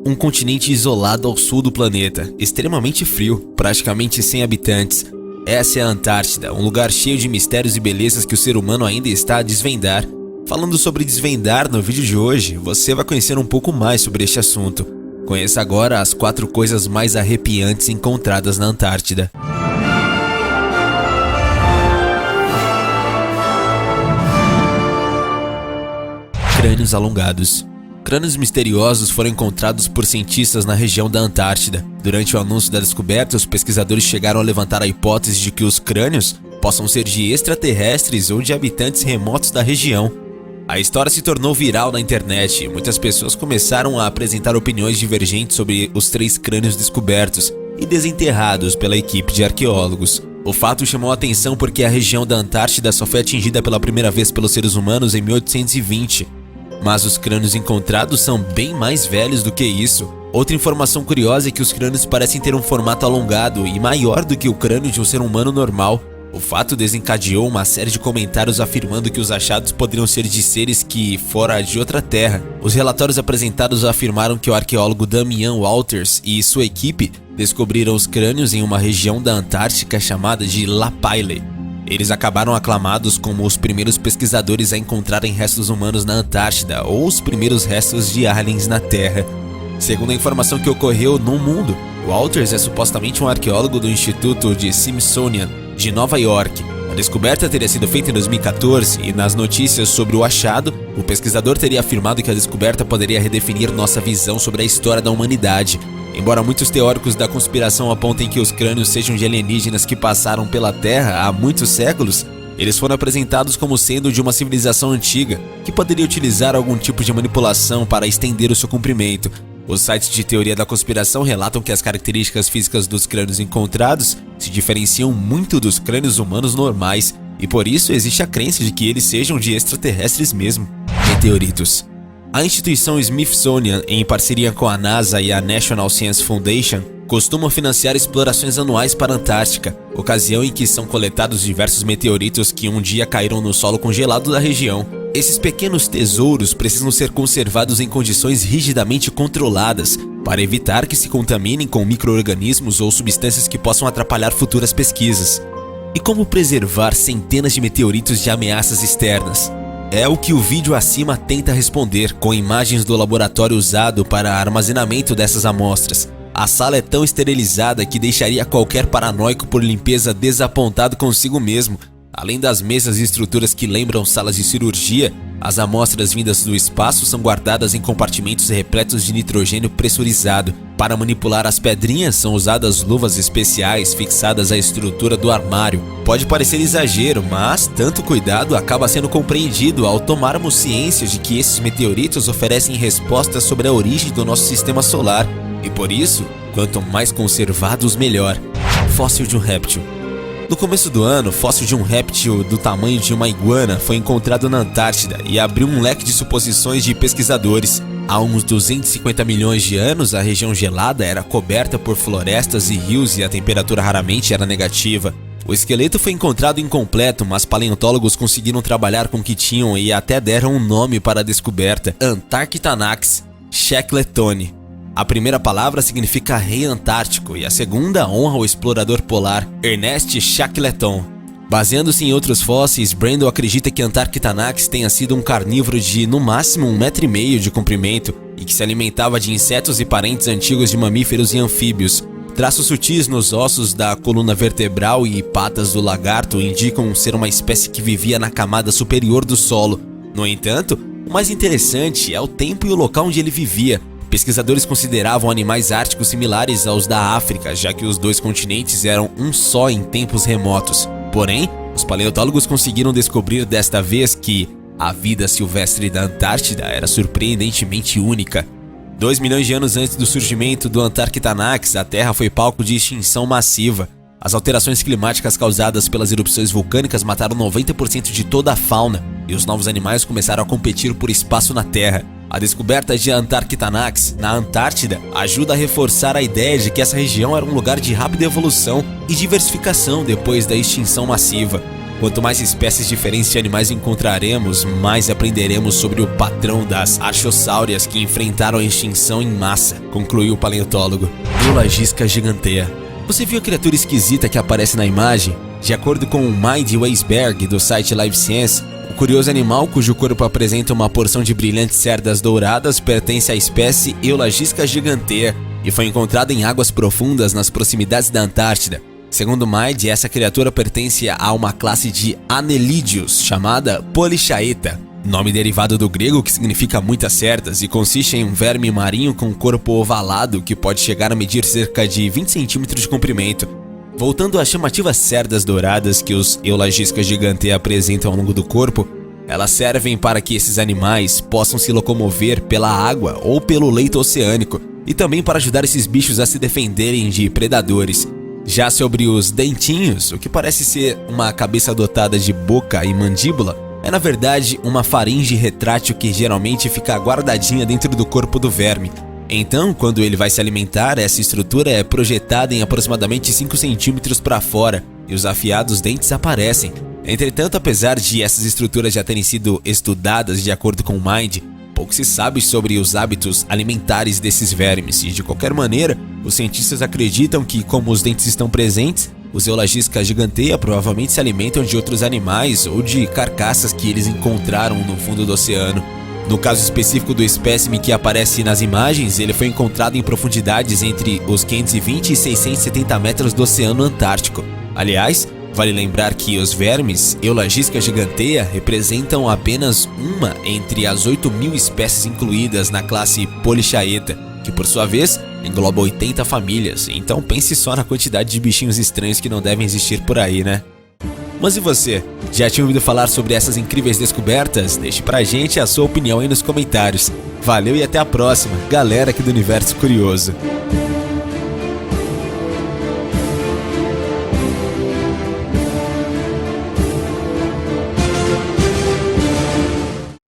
Um continente isolado ao sul do planeta, extremamente frio, praticamente sem habitantes. Essa é a Antártida, um lugar cheio de mistérios e belezas que o ser humano ainda está a desvendar. Falando sobre desvendar, no vídeo de hoje, você vai conhecer um pouco mais sobre este assunto. Conheça agora as 4 coisas mais arrepiantes encontradas na Antártida. Crânios alongados. Crânios misteriosos foram encontrados por cientistas na região da Antártida. Durante o anúncio da descoberta, os pesquisadores chegaram a levantar a hipótese de que os crânios possam ser de extraterrestres ou de habitantes remotos da região. A história se tornou viral na internet e muitas pessoas começaram a apresentar opiniões divergentes sobre os 3 crânios descobertos e desenterrados pela equipe de arqueólogos. O fato chamou a atenção porque a região da Antártida só foi atingida pela primeira vez pelos seres humanos em 1820. Mas os crânios encontrados são bem mais velhos do que isso. Outra informação curiosa é que os crânios parecem ter um formato alongado e maior do que o crânio de um ser humano normal. O fato desencadeou uma série de comentários afirmando que os achados poderiam ser de seres que fora de outra terra. Os relatórios apresentados afirmaram que o arqueólogo Damian Walters e sua equipe descobriram os crânios em uma região da Antártica chamada de Lapalai. Eles acabaram aclamados como os primeiros pesquisadores a encontrarem restos humanos na Antártida ou os primeiros restos de aliens na Terra. Segundo a informação que ocorreu no mundo, Walters é supostamente um arqueólogo do Instituto de Smithsonian de Nova York. A descoberta teria sido feita em 2014 e nas notícias sobre o achado, o pesquisador teria afirmado que a descoberta poderia redefinir nossa visão sobre a história da humanidade. Embora muitos teóricos da conspiração apontem que os crânios sejam de alienígenas que passaram pela Terra há muitos séculos, eles foram apresentados como sendo de uma civilização antiga que poderia utilizar algum tipo de manipulação para estender o seu comprimento. Os sites de teoria da conspiração relatam que as características físicas dos crânios encontrados se diferenciam muito dos crânios humanos normais e por isso existe a crença de que eles sejam de extraterrestres mesmo. Meteoritos. A instituição Smithsonian, em parceria com a NASA e a National Science Foundation, costuma financiar explorações anuais para a Antártica, ocasião em que são coletados diversos meteoritos que um dia caíram no solo congelado da região. Esses pequenos tesouros precisam ser conservados em condições rigidamente controladas para evitar que se contaminem com micro-organismos ou substâncias que possam atrapalhar futuras pesquisas. E como preservar centenas de meteoritos de ameaças externas? É o que o vídeo acima tenta responder, com imagens do laboratório usado para armazenamento dessas amostras. A sala é tão esterilizada que deixaria qualquer paranoico por limpeza desapontado consigo mesmo. Além das mesas e estruturas que lembram salas de cirurgia, as amostras vindas do espaço são guardadas em compartimentos repletos de nitrogênio pressurizado. Para manipular as pedrinhas são usadas luvas especiais fixadas à estrutura do armário. Pode parecer exagero, mas tanto cuidado acaba sendo compreendido ao tomarmos ciência de que esses meteoritos oferecem respostas sobre a origem do nosso sistema solar. E por isso, quanto mais conservados, melhor. Fóssil de um réptil. No começo do ano, fóssil de um réptil do tamanho de uma iguana foi encontrado na Antártida e abriu um leque de suposições de pesquisadores. Há uns 250 milhões de anos, a região gelada era coberta por florestas e rios e a temperatura raramente era negativa. O esqueleto foi encontrado incompleto, mas paleontólogos conseguiram trabalhar com o que tinham e até deram um nome para a descoberta: Antarctanax shackletoni. A primeira palavra significa rei antártico e a segunda honra o explorador polar Ernest Shackleton. Baseando-se em outros fósseis, Brandon acredita que Antarctanax tenha sido um carnívoro de no máximo 1,5 metro de comprimento e que se alimentava de insetos e parentes antigos de mamíferos e anfíbios. Traços sutis nos ossos da coluna vertebral e patas do lagarto indicam ser uma espécie que vivia na camada superior do solo. No entanto, o mais interessante é o tempo e o local onde ele vivia. Pesquisadores consideravam animais árticos similares aos da África, já que os 2 continentes eram um só em tempos remotos. Porém, os paleontólogos conseguiram descobrir desta vez que a vida silvestre da Antártida era surpreendentemente única. 2 milhões de anos antes do surgimento do Antarctanax, a Terra foi palco de extinção massiva. As alterações climáticas causadas pelas erupções vulcânicas mataram 90% de toda a fauna, e os novos animais começaram a competir por espaço na Terra. A descoberta de Antarctanax na Antártida ajuda a reforçar a ideia de que essa região era um lugar de rápida evolução e diversificação depois da extinção massiva. Quanto mais espécies diferentes de animais encontraremos, mais aprenderemos sobre o patrão das archosáureas que enfrentaram a extinção em massa, concluiu o paleontólogo. Eulagisca gigantea. Você viu a criatura esquisita que aparece na imagem? De acordo com o Mind Weisberg, do site Live Science, o curioso animal, cujo corpo apresenta uma porção de brilhantes cerdas douradas, pertence à espécie Eulagisca gigantea e foi encontrado em águas profundas nas proximidades da Antártida. Segundo Mind, essa criatura pertence a uma classe de Annelidios, chamada Polychaeta, nome derivado do grego que significa muitas cerdas e consiste em um verme marinho com um corpo ovalado que pode chegar a medir cerca de 20 centímetros de comprimento. Voltando às chamativas cerdas douradas que os Eulagisca gigantea apresentam ao longo do corpo, elas servem para que esses animais possam se locomover pela água ou pelo leito oceânico e também para ajudar esses bichos a se defenderem de predadores. Já sobre os dentinhos, o que parece ser uma cabeça dotada de boca e mandíbula, é na verdade uma faringe retrátil que geralmente fica guardadinha dentro do corpo do verme. Então, quando ele vai se alimentar, essa estrutura é projetada em aproximadamente 5 centímetros para fora e os afiados dentes aparecem. Entretanto, apesar de essas estruturas já terem sido estudadas de acordo com o Mind, pouco se sabe sobre os hábitos alimentares desses vermes e, de qualquer maneira, os cientistas acreditam que, como os dentes estão presentes, os Eulagisca gigantea provavelmente se alimentam de outros animais ou de carcaças que eles encontraram no fundo do oceano. No caso específico do espécime que aparece nas imagens, ele foi encontrado em profundidades entre os 520 e 670 metros do Oceano Antártico. Aliás, vale lembrar que os vermes Eulagisca gigantea representam apenas uma entre as 8.000 espécies incluídas na classe Polychaeta, que por sua vez engloba 80 famílias, então pense só na quantidade de bichinhos estranhos que não devem existir por aí, né? Mas e você? Já tinha ouvido falar sobre essas incríveis descobertas? Deixe pra gente a sua opinião aí nos comentários. Valeu e até a próxima, galera aqui do Universo Curioso.